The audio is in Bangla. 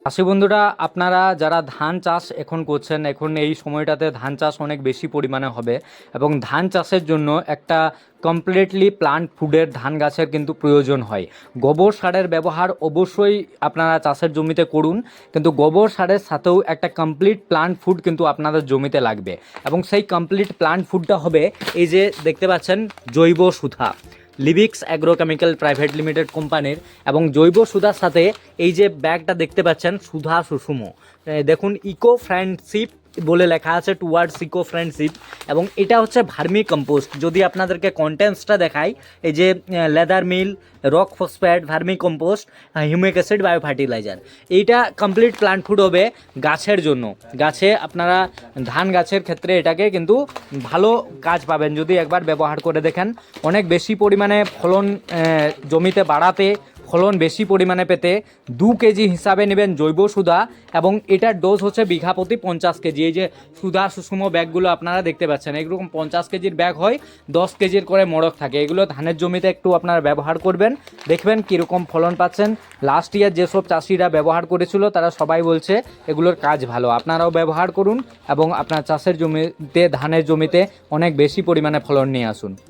চাষি বন্ধুরা, আপনারা যারা ধান চাষ এখন করছেন, এখন এই সময়টাতে ধান চাষ অনেক বেশি পরিমাণে হবে এবং ধান চাষের জন্য একটা কমপ্লিটলি প্লান্ট ফুডের ধান গাছের কিন্তু প্রয়োজন হয়। গোবর সারের ব্যবহার অবশ্যই আপনারা চাষের জমিতে করুন, কিন্তু গোবর সারের সাথেও একটা কমপ্লিট প্লান্ট ফুড কিন্তু আপনাদের জমিতে লাগবে এবং সেই কমপ্লিট প্লান্ট ফুডটা হবে এই যে দেখতে পাচ্ছেন জৈব সুধা, লিভিক্স অ্যাগ্রোকেমিক্যাল প্রাইভেট লিমিটেড কোম্পানির। এবং জৈব সুধার সাথে এই যে ব্যাগটা দেখতে পাচ্ছেন সুধা সুষুমো, দেখুন ইকো ফ্রেন্ডশিপ বলে লেখা আছে, টুয়ার্ডস ইকো ফ্রেন্ডশিপ। এবং এটা হচ্ছে ভার্মি কম্পোস্ট। যদি আপনাদেরকে কন্টেন্টসটা দেখাই, এই যে লেদার মিল, rock phosphate, vermi compost, humic acid, bio fertiliser, এইটা কমপ্লিট প্লান্ট ফুড হবে গাছের জন্য। গাছে আপনারা ধান গাছের ক্ষেত্রে এটাকে কিন্তু ভালো কাজ পাবেন যদি একবার ব্যবহার করে দেখেন। অনেক বেশি পরিমাণে ফলন জমিতে বাড়াতে, ফলন বেশি পরিমাণে পেতে 2 কেজি হিসাবে নেবেন জৈব সুধা এবং এটার ডোজ হচ্ছে বিঘা প্রতি 50 কেজি। এই যে সুধা সুষম ব্যাগগুলো আপনারা দেখতে পাচ্ছেন, এরকম 50 কেজির ব্যাগ হয়, 10 কেজির করে মোড়ক থাকে। এগুলো ধানের জমিতে একটু আপনারা ব্যবহার করবেন, দেখবেন কীরকম ফলন পাচ্ছেন। লাস্ট ইয়ার যেসব চাষিরা ব্যবহার করেছিল তারা সবাই বলছে এগুলোর কাজ ভালো। আপনারাও ব্যবহার করুন এবং আপনার চাষের জমিতে, ধানের জমিতে অনেক বেশি পরিমাণে ফলন নিয়ে আসুন।